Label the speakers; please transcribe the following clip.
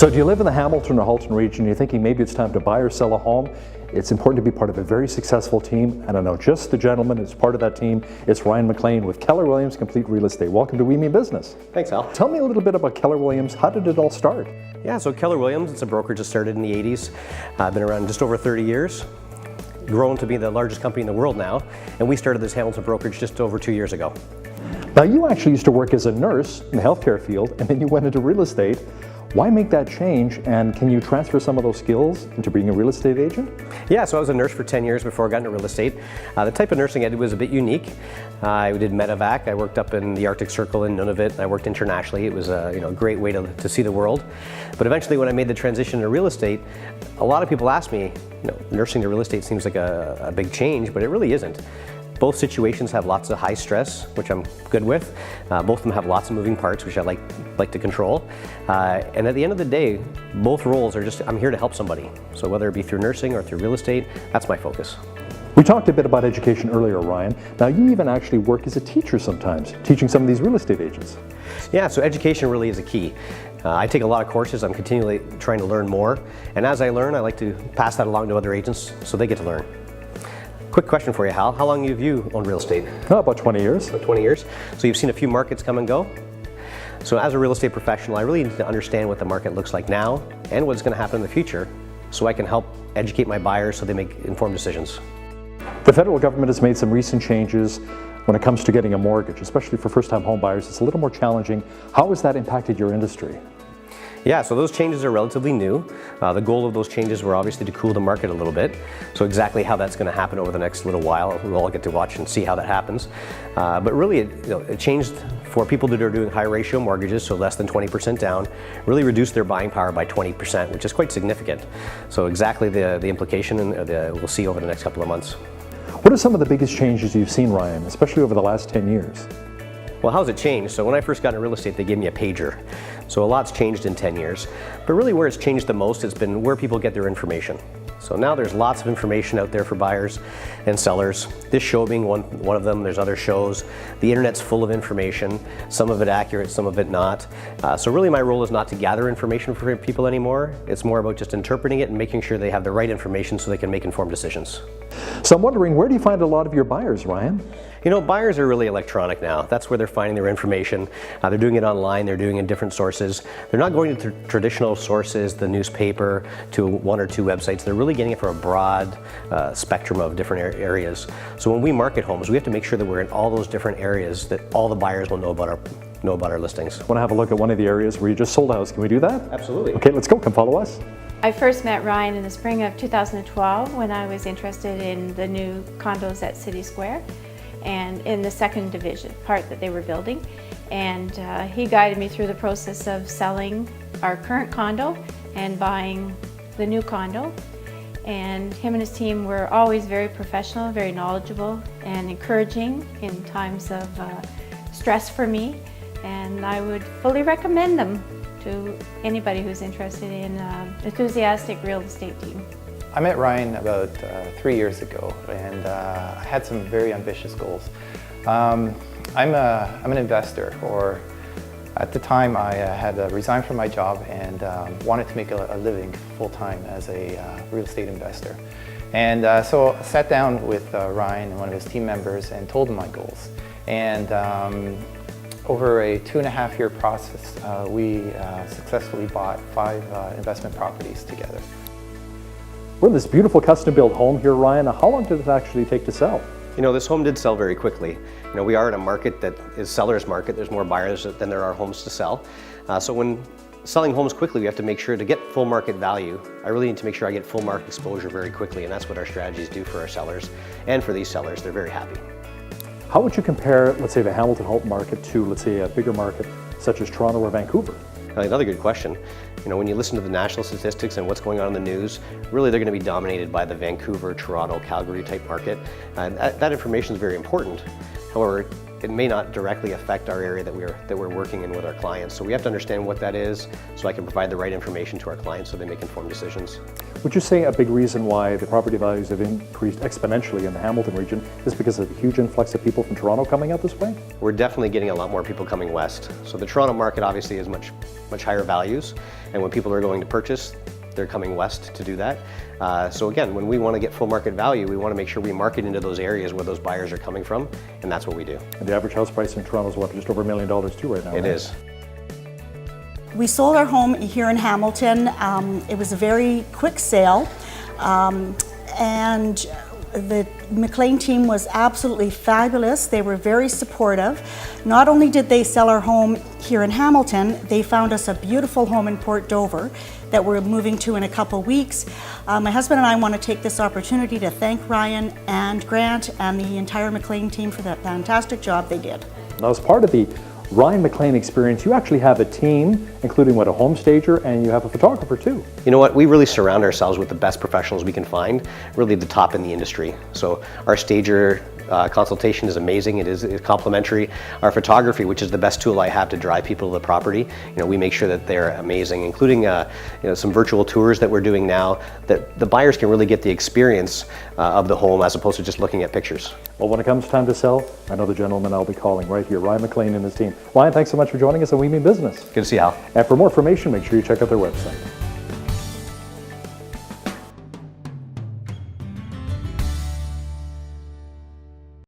Speaker 1: So do you live in the Hamilton or Halton region, you're thinking maybe it's time to buy or sell a home? It's important to be part of a very successful team, and I know just the gentleman who's part of that team. It's Ryan McLean with Keller Willians Complete Real Estate. Welcome to We Mean Business.
Speaker 2: Thanks, Al.
Speaker 1: Tell me a little bit about Keller Williams. How did it all start?
Speaker 2: Yeah, so Keller Williams, it's a brokerage that started in the 80s. Been around just over 30 years. Grown to be the largest company in the world now, and we started this Hamilton brokerage just over 2 years ago.
Speaker 1: Now, you actually used to work as a nurse in the healthcare field, and then you went into real estate. Why make that change, and can you transfer some of those skills into being a real estate agent?
Speaker 2: Yeah, so I was a nurse for 10 years before I got into real estate. The type of nursing I did was a bit unique. I did medevac. I worked up in the Arctic Circle in Nunavut, and I worked internationally. It was a great way to see the world. But eventually, when I made the transition to real estate, a lot of people asked me, nursing to real estate seems like a big change, but it really isn't. Both situations have lots of high stress, which I'm good with. Both of them have lots of moving parts, which I like to control. And at the end of the day, both roles are I'm here to help somebody. So whether it be through nursing or through real estate, that's my focus.
Speaker 1: We talked a bit about education earlier, Ryan. Now, you even actually work as a teacher sometimes, teaching some of these real estate agents.
Speaker 2: Yeah, so education really is a key. I take a lot of courses. I'm continually trying to learn more. And as I learn, I like to pass that along to other agents so they get to learn. Quick question for you, Hal. How long have you owned real estate?
Speaker 1: Oh, about 20 years.
Speaker 2: About 20 years. So you've seen a few markets come and go. So as a real estate professional, I really need to understand what the market looks like now and what's going to happen in the future so I can help educate my buyers so they make informed decisions.
Speaker 1: The federal government has made some recent changes when it comes to getting a mortgage, especially for first-time home buyers. It's a little more challenging. How has that impacted your industry?
Speaker 2: Yeah, so those changes are relatively new. The goal of those changes were obviously to cool the market a little bit. So exactly how that's going to happen over the next little while, we'll all get to watch and see how that happens. But really, it changed for people that are doing high ratio mortgages, so less than 20% down, really reduced their buying power by 20%, which is quite significant. So exactly the implication we'll see over the next couple of months.
Speaker 1: What are some of the biggest changes you've seen, Ryan, especially over the last 10 years?
Speaker 2: Well, how's it changed? So when I first got into real estate, they gave me a pager. So a lot's changed in 10 years. But really where it's changed the most has been where people get their information. So now there's lots of information out there for buyers and sellers. This show being one of them, there's other shows. The internet's full of information, some of it accurate, some of it not. So really my role is not to gather information for people anymore. It's more about just interpreting it and making sure they have the right information so they can make informed decisions.
Speaker 1: So I'm wondering, where do you find a lot of your buyers, Ryan?
Speaker 2: Buyers are really electronic now. That's where they're finding their information. They're doing it online, they're doing it in different sources. They're not going to traditional sources, the newspaper, to one or two websites. They're really getting it from a broad spectrum of different areas. So when we market homes, we have to make sure that we're in all those different areas that all the buyers will know about our listings.
Speaker 1: I want to have a look at one of the areas where you just sold a house. Can we do that?
Speaker 2: Absolutely.
Speaker 1: Okay, let's go. Come follow us.
Speaker 3: I first met Ryan in the spring of 2012 when I was interested in the new condos at City Square and in the second division part that they were building. And he guided me through the process of selling our current condo and buying the new condo. And him and his team were always very professional, very knowledgeable, and encouraging in times of stress for me. And I would fully recommend them to anybody who's interested in enthusiastic real estate team.
Speaker 4: I met Ryan about 3 years ago, and I had some very ambitious goals. I'm an investor, or at the time I had resigned from my job and wanted to make a living full-time as a real estate investor. And so I sat down with Ryan and one of his team members and told him my goals. And over a 2.5-year process, we successfully bought 5 investment properties together.
Speaker 1: We're in this beautiful custom-built home here, Ryan. How long did it actually take to sell?
Speaker 2: This home did sell very quickly. We are in a market that is seller's market. There's more buyers than there are homes to sell. So when selling homes quickly, we have to make sure to get full market value. I really need to make sure I get full market exposure very quickly, and that's what our strategies do for our sellers. And for these sellers, they're very happy.
Speaker 1: How would you compare, let's say, the Hamilton-Halton market to, let's say, a bigger market such as Toronto or Vancouver?
Speaker 2: Another good question. When you listen to the national statistics and what's going on in the news, really they're going to be dominated by the Vancouver, Toronto, Calgary type market. And that information is very important. However, it may not directly affect our area that we're working in with our clients. So we have to understand what that is so I can provide the right information to our clients so they make informed decisions.
Speaker 1: Would you say a big reason why the property values have increased exponentially in the Hamilton region is because of the huge influx of people from Toronto coming out this way?
Speaker 2: We're definitely getting a lot more people coming west. So the Toronto market obviously is much higher values, and when people are going to purchase, they're coming west to do that. So again, when we want to get full market value, we want to make sure we market into those areas where those buyers are coming from, and that's what we do.
Speaker 1: And the average house price in Toronto is what, just over $1 million too right now?
Speaker 2: It is.
Speaker 5: We sold our home here in Hamilton. It was a very quick sale, and the McLean team was absolutely fabulous. They were very supportive. Not only did they sell our home here in Hamilton, they found us a beautiful home in Port Dover that we're moving to in a couple weeks. My husband and I want to take this opportunity to thank Ryan and Grant and the entire McLean team for that fantastic job they did.
Speaker 1: Now, as part of the Ryan McLean experience, you actually have a team, including a home stager, and you have a photographer too.
Speaker 2: You know what, we really surround ourselves with the best professionals we can find, really the top in the industry. So our stager consultation is amazing. It's complimentary. Our photography, which is the best tool I have to drive people to the property, we make sure that they're amazing, including some virtual tours that we're doing now, that the buyers can really get the experience of the home as opposed to just looking at pictures.
Speaker 1: Well, when it comes time to sell, I know the gentleman I'll be calling right here, Ryan McLean and his team. Ryan, thanks so much for joining us on We Mean Business.
Speaker 2: Good to see you, Al.
Speaker 1: And for more information, make sure you check out their website.